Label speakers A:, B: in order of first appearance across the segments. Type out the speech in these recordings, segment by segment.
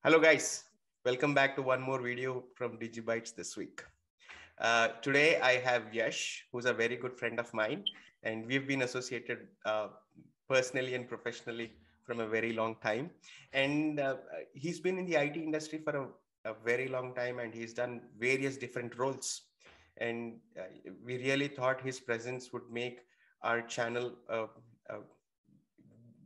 A: Hello guys, welcome back to one more video from DigiBytes this week. Today I have Yash, who's a very good friend of mine, and we've been associated personally and professionally from a very long time. And he's been in the IT industry for a very long time, and he's done various different roles. And we really thought his presence would make our channel a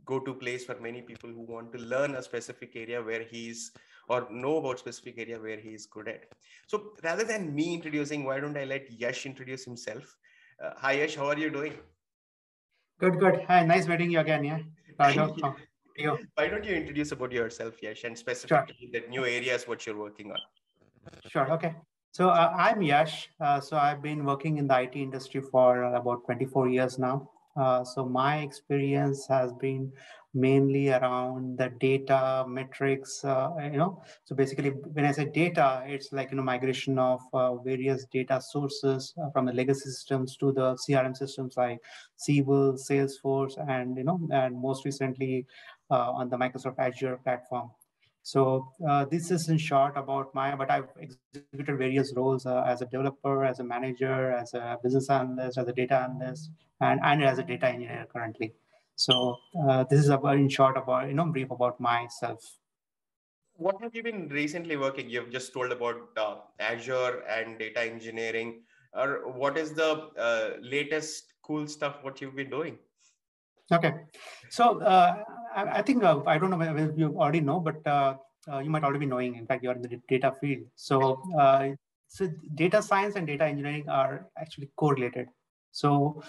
A: go-to place for many people who want to learn a specific area where he's or know about specific area where he's good at. So rather than me introducing, why don't I let Yash introduce himself? Hi Yash, how are you doing?
B: Good. Hi, nice meeting you again. Yeah, Raghav. You.
A: Why don't you introduce about yourself, Yash, and
B: Sure.
A: specifically the new areas what you're working on?
B: Sure. Okay. So I'm Yash. So I've been working in the IT industry for about 24 years now. So my experience has been mainly around the data metrics. So basically, when I say data, it's like migration of various data sources from the legacy systems to the CRM systems like Siebel, Salesforce, and most recently on the Microsoft Azure platform. So this is in short about but I've executed various roles as a developer, as a manager, as a business analyst, as a data analyst, and as a data engineer currently. So this is about in short about brief about myself.
A: What have you been recently working? You've just told about Azure and data engineering. Or what is the latest cool stuff what you've been doing?
B: Okay, so I think I don't know whether you already know, but you might already be knowing. In fact, you're in the data field. So data science and data engineering are actually correlated. So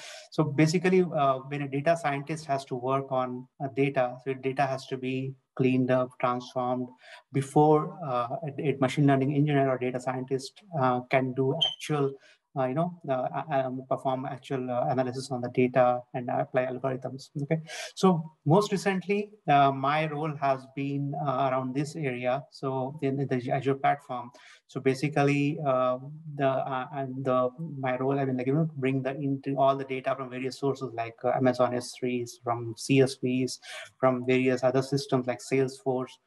B: basically, when a data scientist has to work on data, so data has to be cleaned up, transformed before a machine learning engineer or data scientist can do actual perform actual analysis on the data and apply algorithms. Okay, so most recently, my role has been around this area. So in the Azure platform. So basically, my role I mean bring into all the data from various sources like Amazon S3s, from CSVs, from various other systems like Salesforce.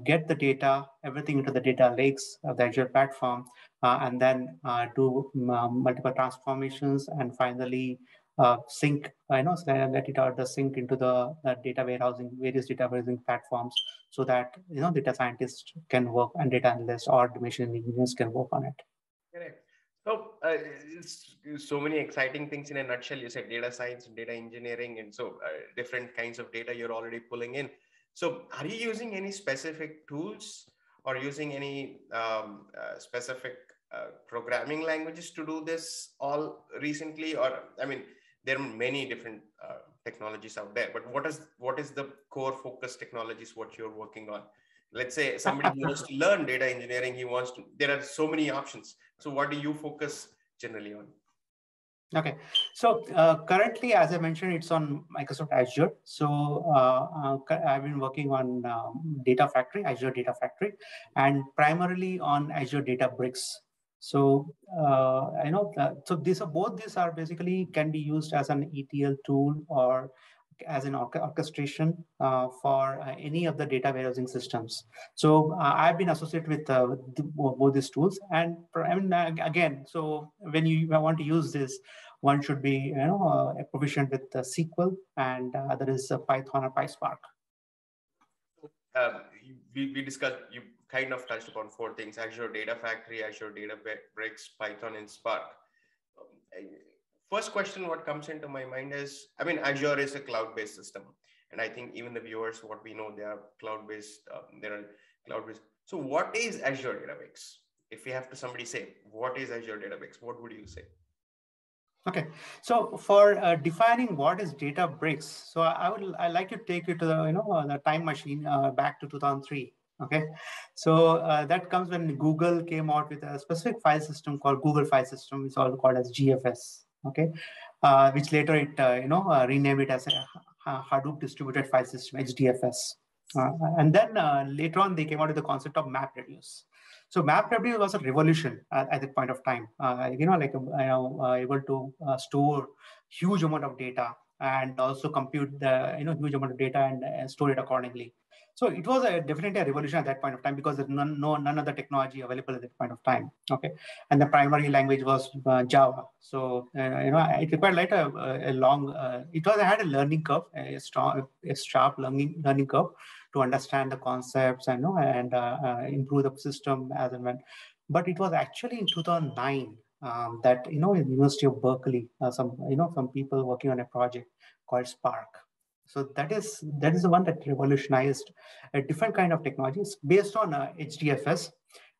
B: Get the data, everything into the data lakes of the Azure platform, and then do multiple transformations, and finally sync, let it out the sync into the data warehousing, various data warehousing platforms, so that data scientists can work and data analysts or the machine engineers can work on it.
A: Correct. So it's so many exciting things in a nutshell. You said data science and data engineering, and so different kinds of data you're already pulling in. So are you using any specific tools or using any specific programming languages to do this all recently? Or I mean, there are many different technologies out there, but what is the core focus technologies what you're working on? Let's say somebody wants to learn data engineering, there are so many options. So what do you focus generally on?
B: Okay, so currently, as I mentioned, it's on Microsoft Azure. So I've been working on Data Factory, Azure Data Factory, and primarily on Azure Databricks. So so both these are basically can be used as an ETL tool or as an orchestration for any of the data warehousing systems. So I've been associated with both these tools, and again, so when you want to use this, one should be proficient with SQL, and other is Python or PySpark.
A: We discussed, you kind of touched upon four things: Azure Data Factory, Azure Databricks, Python, and Spark. First question what comes into my mind is, I mean, Azure is a cloud-based system. And I think even the viewers, what we know, they are cloud-based, So what is Azure Databricks? If we have to somebody say, what is Azure Databricks? What would you say?
B: Okay, so for defining what is Databricks, so I like to take you to the time machine back to 2003. Okay, so that comes when Google came out with a specific file system called Google File System. It's all called as GFS. Okay, which later it renamed it as a Hadoop Distributed File System, HDFS. And then later on they came out with the concept of MapReduce. So MapReduce was a revolution at that point of time. Able to store huge amount of data and also compute the huge amount of data and store it accordingly. So it was definitely a revolution at that point of time, because there's none of the technology available at that point of time. Okay, and the primary language was Java. So it required like a long. It had a learning curve, a sharp learning curve to understand the concepts and improve the system as and when. But it was actually in 2009 that in University of Berkeley, some people working on a project called Spark. So that is the one that revolutionized a different kind of technologies based on HDFS.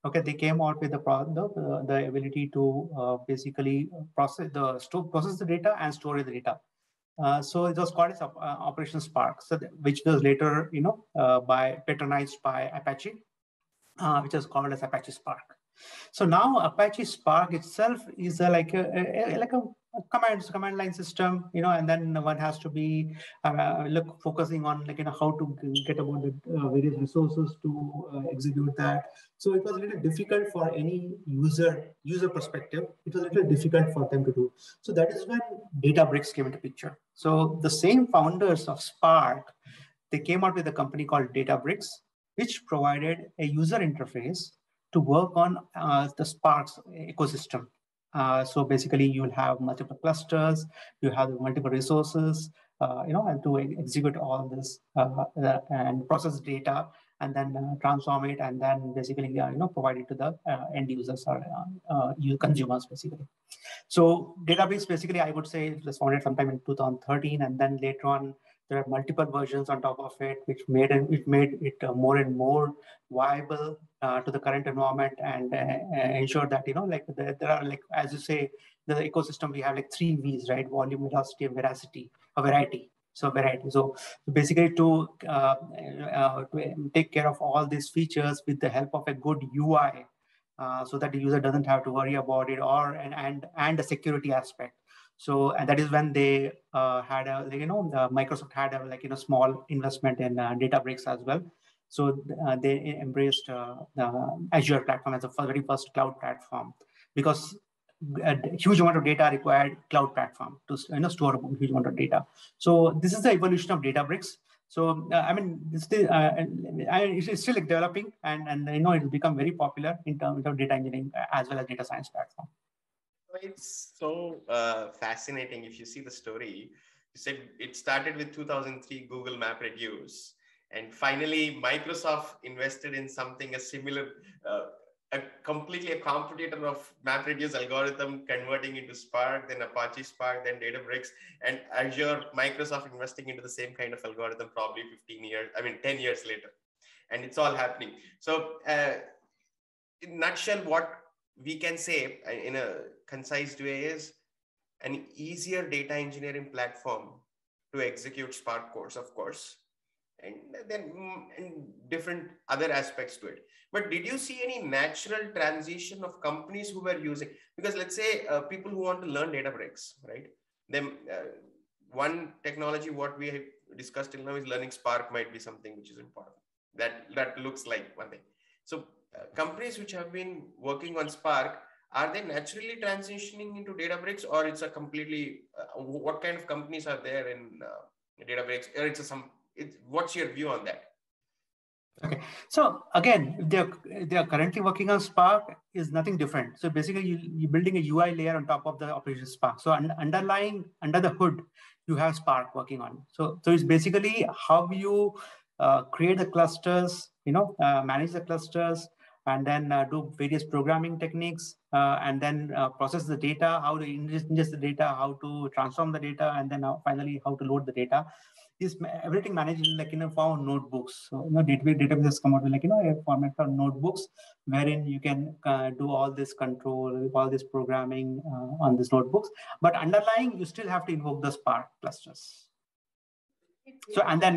B: Okay, they came out with the ability to basically process the data and store the data. So it was called as Operation Spark, so which was later patronized by Apache, which is called as Apache Spark. So now Apache Spark itself is like a command line system, and then one has to be focusing on how to get about the various resources to execute that. So it was a little difficult for any user perspective. It was a little difficult for them to do. So that is when Databricks came into picture. So the same founders of Spark, they came out with a company called Databricks, which provided a user interface to work on the Spark's ecosystem. So basically, you will have multiple clusters, you have multiple resources, and to execute all this and process data, and then transform it, and then basically, provide it to the end users or consumers, basically. So Databricks, basically, I would say it was founded sometime in 2013, and then later on, there are multiple versions on top of it, which made it more and more viable to the current environment, and ensure that there are, like, as you say, the ecosystem, we have like 3 V's, right? Volume, velocity, and variety. So variety. So basically, to take care of all these features with the help of a good UI, so that the user doesn't have to worry about it, or and the security aspect. So, and that is when they had Microsoft had a small investment in Databricks as well. So they embraced the Azure platform as the very first cloud platform, because a huge amount of data required cloud platform to store a huge amount of data. So this is the evolution of Databricks. So I mean, it's still developing, and it's become very popular in terms of data engineering as well as data science platform.
A: It's so fascinating. If you see the story, you said it started with 2003 Google MapReduce, and finally Microsoft invested in something a similar, completely a competitor of MapReduce algorithm, converting into Spark, then Apache Spark, then Databricks, and Azure, Microsoft investing into the same kind of algorithm probably 10 years later. And it's all happening. So in a nutshell, what we can say in a concise way is an easier data engineering platform to execute Spark cores, of course, and then different other aspects to it. But did you see any natural transition of companies who were using, because let's say people who want to learn Databricks, right? Then one technology, what we have discussed till now, is learning Spark might be something which is important. That looks like one thing. So companies which have been working on Spark, are they naturally transitioning into Databricks, or it's a completely, what kind of companies are there in Databricks? Or what's your view on that?
B: Okay, so again, they are currently working on Spark is nothing different. So basically, you're building a UI layer on top of the operation Spark. So underlying under the hood, you have Spark working on. So it's basically how you create the clusters, manage the clusters, and then do various programming techniques, and then process the data, how to ingest the data, how to transform the data, and then finally how to load the data. Is everything managed in a form of notebooks. So database has come out with a format for notebooks, wherein you can do all this control, all this programming on these notebooks. But underlying, you still have to invoke the Spark clusters. So and then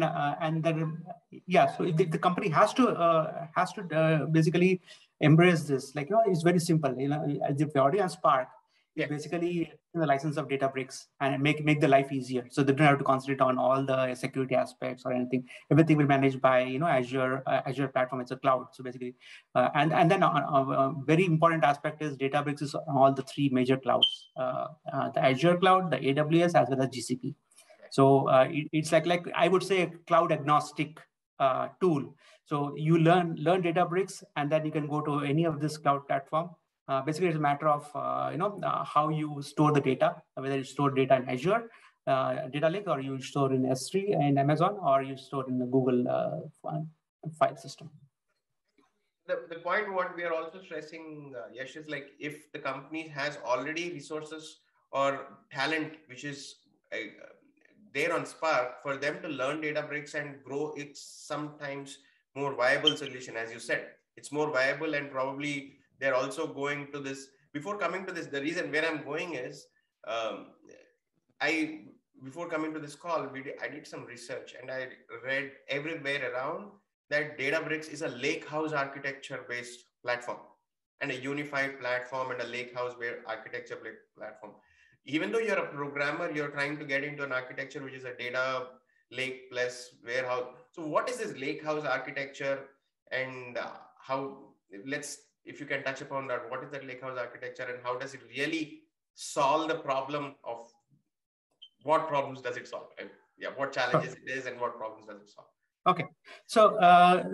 B: yeah, so the company has to basically embrace this. It's very simple. If you're already on Spark, you basically the license of Databricks and make the life easier. So they don't have to concentrate on all the security aspects or anything. Everything will be managed by Azure platform. It's a cloud. So basically, and then a very important aspect is Databricks is on all the 3 major clouds: the Azure cloud, the AWS, as well as GCP. So it's like I would say a cloud agnostic tool. So you learn Databricks, and then you can go to any of this cloud platform. Basically, it's a matter of how you store the data, whether you store data in Azure Data Lake, or you store in S3 in Amazon, or you store in the Google file system.
A: The point what we are also stressing, Yash, is like if the company has already resources or talent which is there on Spark, for them to learn Databricks and grow, it's sometimes more viable solution. As you said, it's more viable, and probably they're also going to this. Before coming to this, the reason where I'm going is, before coming to this call, I did some research, and I read everywhere around that Databricks is a Lakehouse architecture based platform, and a unified platform, and a Lakehouse architecture platform. Even though you're a programmer, you're trying to get into an architecture which is a data lake plus warehouse. So what is this Lakehouse architecture, and if you can touch upon that, what is that Lakehouse architecture, and how does it really solve the problem of, what problems does it solve? And what challenges it is, and what problems does it solve?
B: Okay, so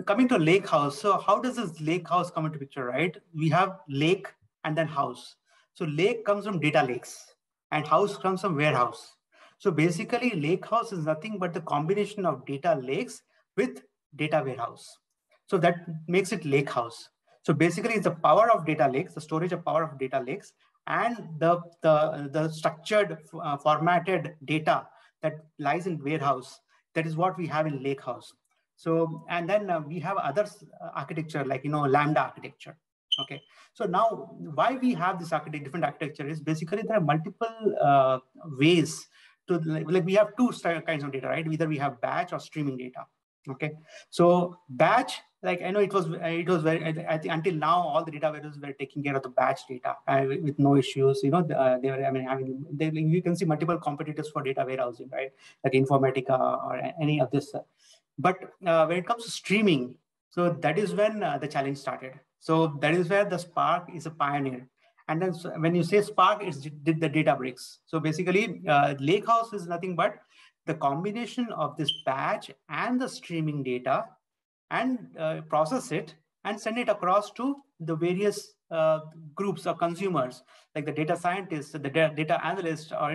B: coming to Lakehouse, so how does this Lakehouse come into picture, right? We have lake and then house. So lake comes from data lakes, and house comes from warehouse. So basically, Lakehouse is nothing but the combination of data lakes with data warehouse. So that makes it Lakehouse. So basically, it's the power of data lakes, the storage of power of data lakes, and the structured, formatted data that lies in warehouse. That is what we have in Lakehouse. So, and then we have other architecture like, Lambda architecture. Okay. So now why we have this different architecture is basically there are multiple ways to, like we have two kinds of data, right? Either we have batch or streaming data. Okay. So batch, like I know it was very, I think until now, all the data warehouses were taking care of the batch data with no issues. They were, you can see multiple competitors for data warehousing, right? Like Informatica or any of this. But when it comes to streaming, so that is when the challenge started. So that is where the Spark is a pioneer. And then when you say Spark, it's the Databricks. So basically, Lakehouse is nothing but the combination of this batch and the streaming data, and process it and send it across to the various groups of consumers, like the data scientists, the data analyst, or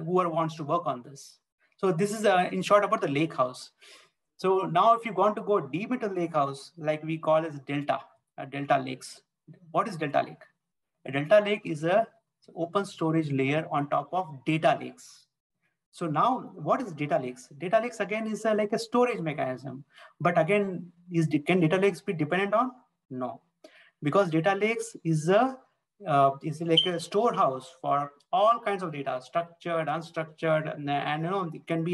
B: whoever wants to work on this. So this is in short about the Lakehouse. So now if you want to go deep into Lakehouse, like we call as Delta Lakes. What is Delta Lake? A Delta Lake is a open storage layer on top of data lakes. So now what is data lakes? Data lakes again is like a storage mechanism. But again, can data lakes be dependent on? No, because data lakes is like a storehouse for all kinds of data, structured, unstructured, and it can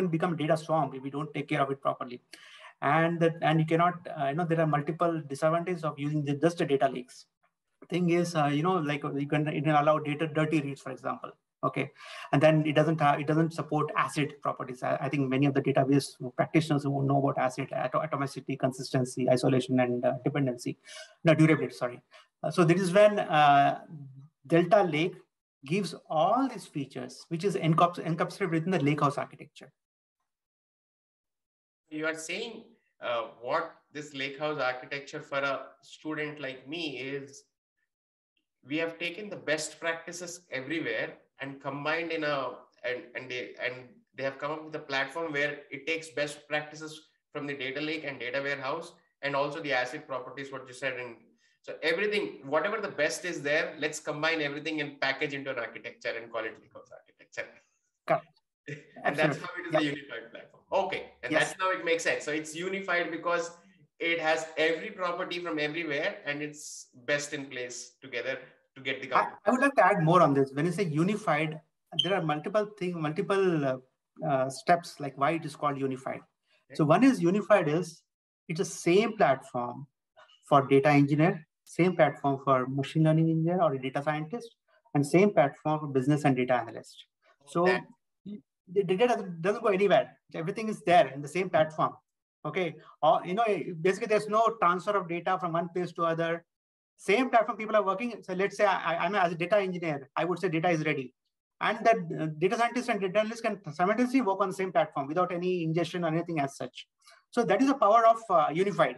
B: become data swamp if we don't take care of it properly. And you cannot, there are multiple disadvantages of using just the data lakes. Thing is, like you can allow dirty reads, for example. Okay, and then it doesn't support ACID properties. I think many of the database practitioners who know about ACID, atomicity, consistency, isolation, and dependency, no, durability. Sorry. So this is when Delta Lake gives all these features, which is encapsulated within the Lakehouse architecture.
A: You are saying what this Lakehouse architecture for a student like me is, we have taken the best practices everywhere and combined and they have come up with a platform where it takes best practices from the data lake and data warehouse, and also the ACID properties, what you said. And so everything, whatever the best is there, let's combine everything and package into an architecture and call it Lakehouse architecture.
B: Correct.
A: And that's how it is a unified platform. Okay. And that's how it makes sense. So it's unified because it has every property from everywhere, and it's best in place together to get the company.
B: I would like to add more on this. When you say unified, there are multiple steps, like why it is called unified. Okay. So one is unified is it's the same platform for data engineer, same platform for machine learning engineer or a data scientist, and same platform for business and data analyst. So the data doesn't go anywhere. Everything is there in the same platform. Okay, or basically there's no transfer of data from one place to other. Same platform people are working. So let's say I'm as a data engineer, I would say data is ready. And that data scientist and data analyst can simultaneously work on the same platform without any ingestion or anything as such. So that is the power of unified.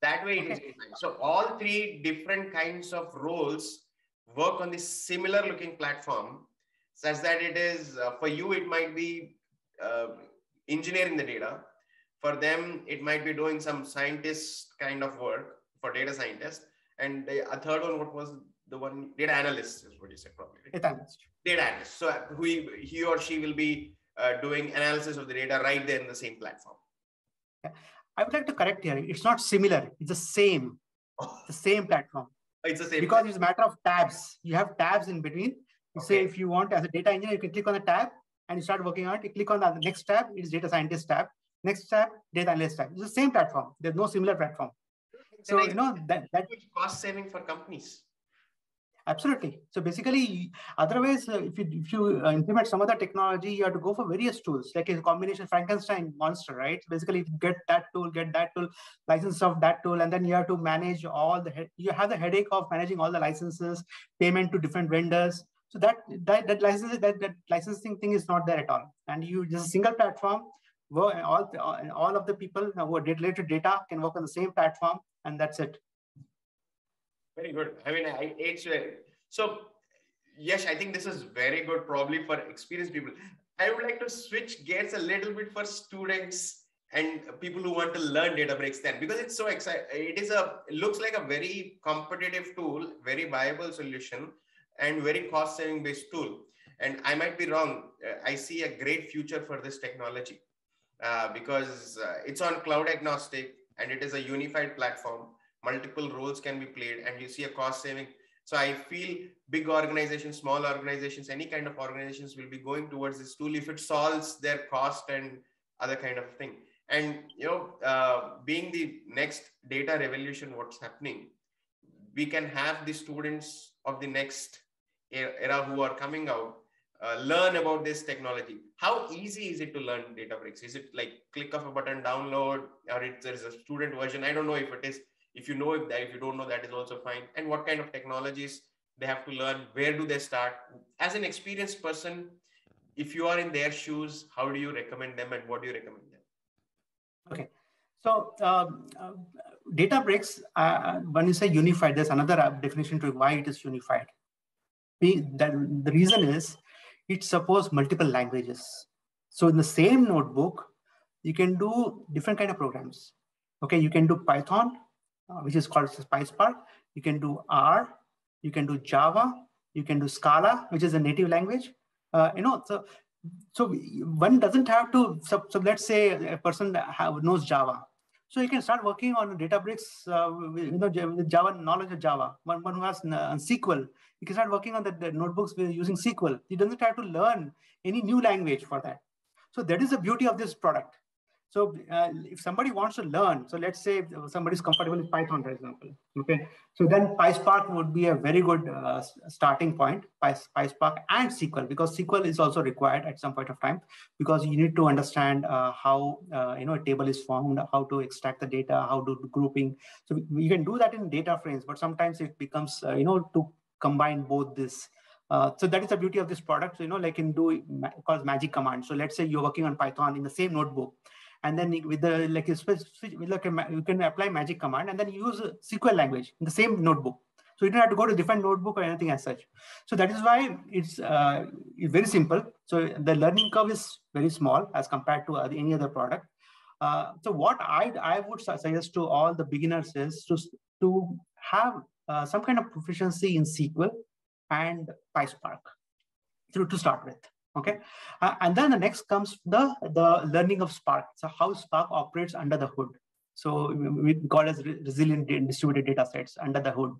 A: That way it is unified. So all three different kinds of roles work on this similar looking platform, such that it is, for you, it might be engineering the data. For them, it might be doing some scientist kind of work for data scientists. And a third one, what was the one? Data analyst is what you said, probably. Right?
B: Data analyst.
A: Data analyst. So he or she will be doing analysis of the data right there in the same platform.
B: Yeah. I would like to correct here. It's not similar. It's the same. The same platform.
A: It's the same.
B: Because platform. It's a matter of tabs. You have tabs in between. You say if you want, as a data engineer, you can click on the tab and you start working on it. You click on the next tab. It is data scientist tab. Next tab, data analyst tab. It's the same platform. There's no similar platform. So that
A: cost saving for companies.
B: Absolutely. So basically, otherwise, if you implement some other technology, you have to go for various tools, like a combination Frankenstein monster, right? Basically, get that tool, license of that tool, and then you have to manage all you have the headache of managing all the licenses, payment to different vendors. So that licensing thing is not there at all. And you just a single platform, where all of the people who are related data can work on the same platform, and that's it.
A: Very good. I mean, so Yash, I think this is very good, probably for experienced people. I would like to switch gears a little bit for students and people who want to learn Databricks then, because it's so exciting. It looks like a very competitive tool, very viable solution, and very cost-saving based tool. And I might be wrong. I see a great future for this technology because it's on cloud agnostic and it is a unified platform. Multiple roles can be played and you see a cost saving. So I feel big organizations, small organizations, any kind of organizations will be going towards this tool if it solves their cost and other kind of thing. And, being the next data revolution, what's happening, we can have the students of the next era who are coming out, learn about this technology. How easy is it to learn Databricks? Is it like click of a button, download, or there's a student version? I don't know if it is. If you know if you don't know, that is also fine. And what kind of technologies they have to learn? Where do they start? As an experienced person, if you are in their shoes, how do you recommend them and what do you recommend them?
B: Okay. So Databricks, when you say unified, there's another definition to why it is unified. The reason is it supports multiple languages. So in the same notebook, you can do different kind of programs. Okay, you can do Python, which is called PySpark. You can do R, you can do Java, you can do Scala, which is a native language. So one doesn't have to. So let's say a person knows Java, so you can start working on Databricks with Java, knowledge of Java. One who has SQL, you can start working on the notebooks using SQL. He doesn't have to learn any new language for that. So that is the beauty of this product. So if somebody wants to learn, so let's say somebody's comfortable with Python, for example, okay, so then PySpark would be a very good starting point, PySpark and SQL, because SQL is also required at some point of time, because you need to understand how a table is formed, how to extract the data, how to do grouping. So you can do that in data frames, but sometimes it becomes, to combine both this. So that is the beauty of this product. So, like can do called magic command. So let's say you're working on Python in the same notebook. And then with you can apply magic command and then use SQL language in the same notebook. So you don't have to go to different notebook or anything as such. So that is why it's very simple. So the learning curve is very small as compared to any other product. So what I would suggest to all the beginners is to have some kind of proficiency in SQL and PySpark to start with. Okay, and then the next comes the learning of Spark. So how Spark operates under the hood. So we call it as resilient distributed data sets under the hood.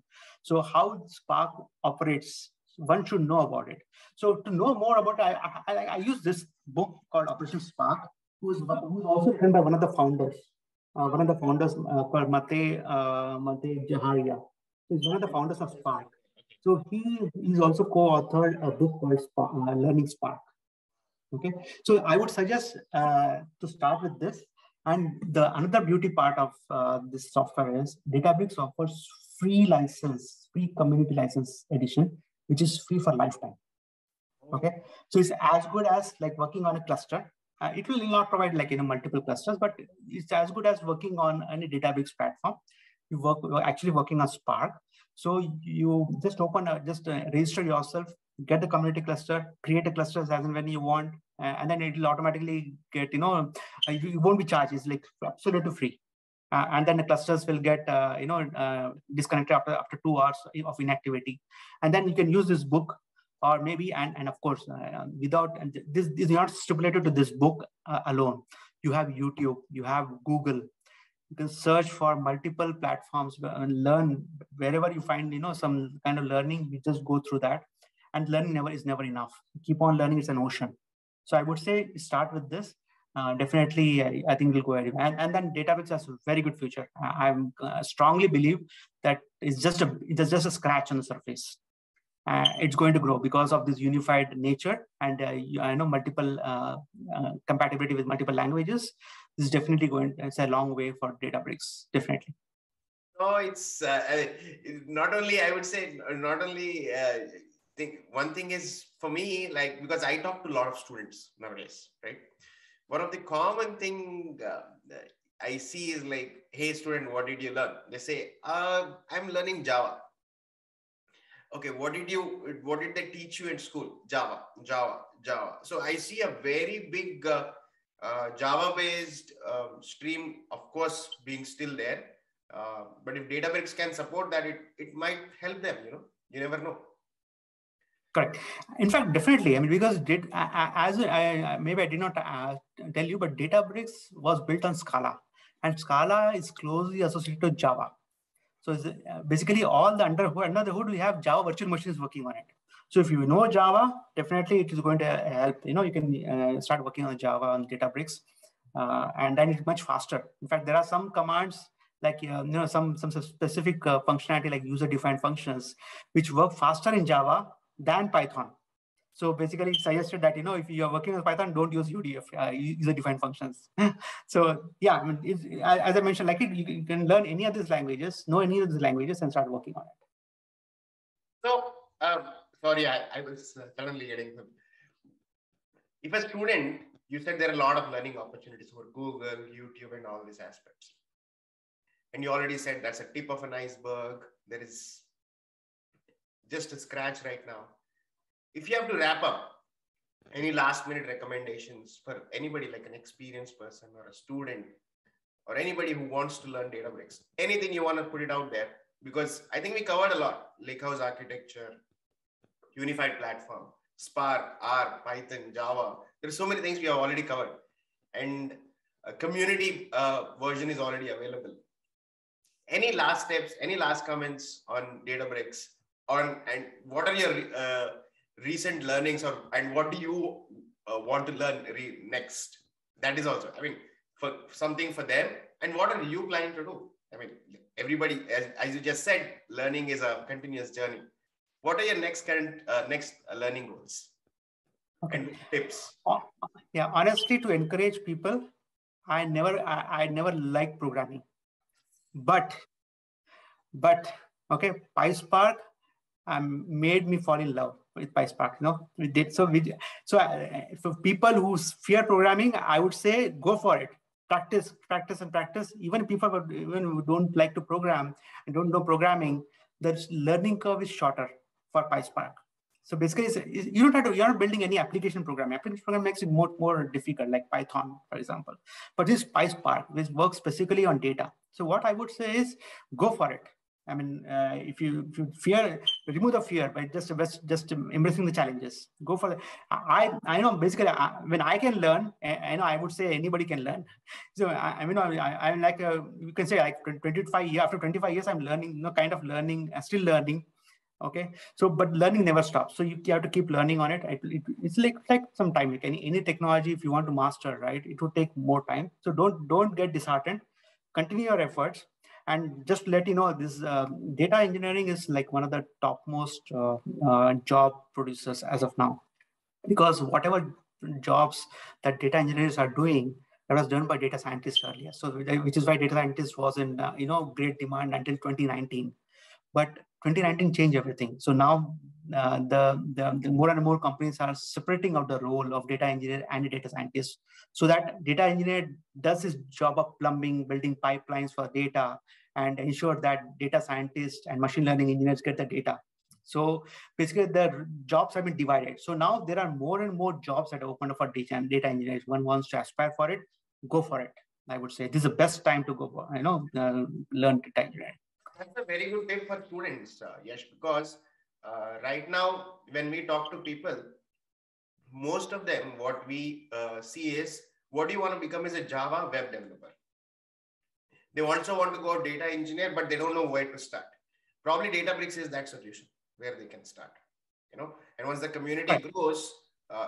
B: So how Spark operates, one should know about it. So to know more about it, I use this book called Operation Spark, who's also written by one of the founders called Mate Jaharia. He's one of the founders of Spark. So he's also co-authored a book called Spark, Learning Spark. Okay, so I would suggest to start with this. And another beauty part of this software is Databricks offers free community license edition, which is free for lifetime. Okay, so it's as good as like working on a cluster. It will not provide like multiple clusters, but it's as good as working on any Databricks platform. You're actually working on Spark. So you just register yourself, get the community cluster, create a cluster as and when you want, and then it will automatically get, you won't be charged. It's like absolutely free. And then the clusters will get disconnected after 2 hours of inactivity, and then you can use this book, or maybe and of course without this is not stipulated to this book alone. You have YouTube, you have Google. You can search for multiple platforms and learn wherever you find some kind of learning. We just go through that, and learning is never enough. Keep on learning. It's an ocean. So I would say start with this. Definitely, I think we'll go ahead. And then Databricks has a very good future. I strongly believe that it's just a scratch on the surface. It's going to grow because of this unified nature and multiple compatibility with multiple languages. This is definitely it's a long way for Databricks, definitely.
A: No, it's not only, I would say, not only one thing is for me, like, because I talk to a lot of students nowadays, right? One of the common thing I see is like, hey student, what did you learn? They say, I'm learning Java. Okay, what did they teach you in school? Java. So I see a very big Java-based stream, of course, being still there. But if Databricks can support that, it might help them, you never know.
B: Correct. In fact, definitely. I mean, because maybe I did not tell you, but Databricks was built on Scala, and Scala is closely associated to Java. So basically, all under the hood, we have Java virtual machines working on it. So if you know Java, definitely it is going to help. You can start working on Java on Databricks, and then it's much faster. In fact, there are some commands like some specific functionality like user-defined functions, which work faster in Java than Python. So basically, it's suggested that if you are working with Python, don't use UDF, user-defined functions. So yeah, I mean, as I mentioned, like you can learn any of these languages, know any of these languages, and start working on it.
A: So sorry, I was suddenly getting them. If a student, you said there are a lot of learning opportunities for Google, YouTube, and all these aspects, and you already said that's a tip of an iceberg. There is just a scratch right now. If you have to wrap up, any last minute recommendations for anybody like an experienced person or a student or anybody who wants to learn Databricks, anything you want to put it out there? Because I think we covered a lot: Lakehouse architecture, unified platform, Spark, R, Python, Java. There's so many things we have already covered, and a community version is already available. Any last steps, any last comments on Databricks, and what are your recent learnings, and what do you want to learn next? That is also, I mean, for something for them. And what are you planning to do? I mean, everybody, as you just said, learning is a continuous journey. What are your next learning goals and tips?
B: Yeah, honestly, to encourage people, I never liked programming, but okay, PySpark made me fall in love with PySpark. We did so. For people who fear programming, I would say go for it. Practice. Even people who don't like to program and don't know programming, the learning curve is shorter for PySpark. So basically, you're not building any application program. Application program makes it more difficult, like Python, for example. But this PySpark, which works specifically on data. So what I would say is go for it. I mean, if you fear, remove the fear by just embracing the challenges. Go for it. I know basically when I can learn, I would say anybody can learn. So I'm like you can say like 25 years after 25 years I'm learning, kind of learning, still learning. Okay, so but learning never stops. So you have to keep learning on it. It's like some time. Like any technology, if you want to master, right, it will take more time. So don't get disheartened. Continue your efforts. And just to let you know, this data engineering is like one of the topmost job producers as of now, because whatever jobs that data engineers are doing, that was done by data scientists earlier. So which is why data scientist was in great demand until 2019. But 2019 changed everything. So now the more and more companies are separating out the role of data engineer and a data scientist, so that data engineer does his job of plumbing, building pipelines for data, and ensure that data scientists and machine learning engineers get the data. So basically, the jobs have been divided. So now there are more and more jobs that are open up for data engineers. One wants to aspire for it, go for it. I would say this is the best time to go for, learn data engineering.
A: That's a very good tip for students, Yash, because right now, when we talk to people, most of them, what we see is, what do you want to become as a Java web developer? They also want to go data engineer, but they don't know where to start. Probably Databricks is that solution where they can start, and once the community grows,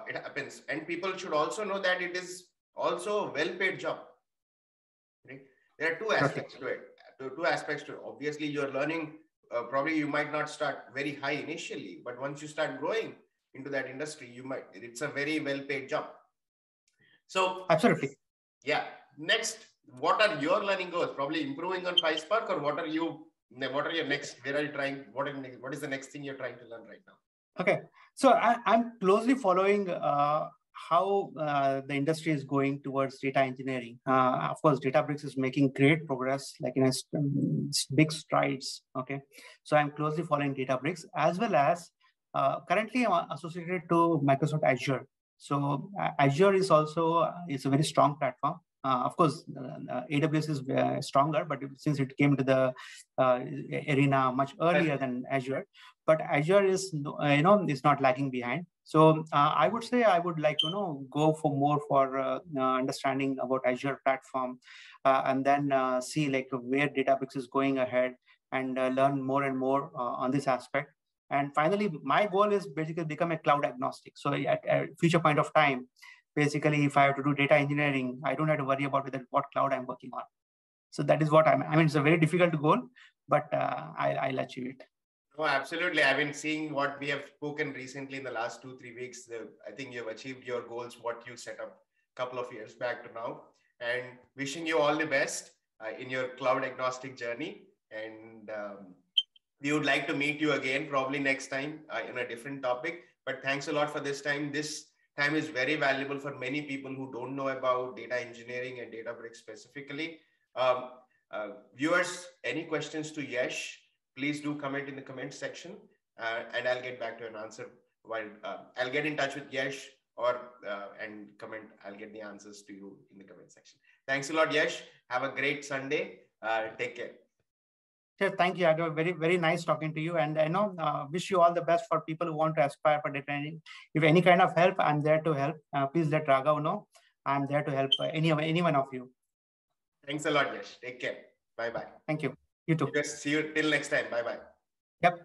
A: it happens. And people should also know that it is also a well-paid job. Right? There are two aspects to it. Two aspects to it. Obviously, you're learning, probably you might not start very high initially, but once you start growing into that industry, it's a very well-paid job. So
B: absolutely.
A: Yeah. Next, what are your learning goals? Probably improving on PySpark, or what are your next, where are you trying, what is the next thing you're trying to learn right now?
B: Okay. So I'm closely following how the industry is going towards data engineering. Of course, Databricks is making great progress, like in big strides. Okay. So I'm closely following Databricks, as well as currently I'm associated to Microsoft Azure. So Azure is also it's a very strong platform. Of course, AWS is stronger, but since it came to the arena much earlier than Azure, but Azure is is not lagging behind. So I would say I would like to go for more for understanding about Azure platform, and then see like where Databricks is going ahead, and learn more and more on this aspect. And finally, my goal is basically become a cloud agnostic. So at a future point of time, basically, if I have to do data engineering, I don't have to worry about what cloud I'm working on. So that is what I mean, it's a very difficult goal, but I'll achieve it.
A: No, absolutely. I've been seeing what we have spoken recently in the last 2-3 weeks. I think you've achieved your goals, what you set up a couple of years back to now. And wishing you all the best in your cloud agnostic journey. And we would like to meet you again, probably next time in a different topic. But thanks a lot for this time. This time is very valuable for many people who don't know about data engineering and Databricks specifically. Viewers, any questions to Yash, please do comment in the comment section, and I'll get back to an answer. I'll get in touch with Yash and comment. I'll get the answers to you in the comment section. Thanks a lot, Yash. Have a great Sunday. Take care.
B: Sure, thank you. Very, very nice talking to you. And I wish you all the best for people who want to aspire for data engineering. If any kind of help, I'm there to help. Please let Raghav know. I'm there to help any one of you.
A: Thanks a lot, Yash. Take care. Bye-bye.
B: Thank you. You too.
A: See you till next time. Bye-bye.
B: Yep.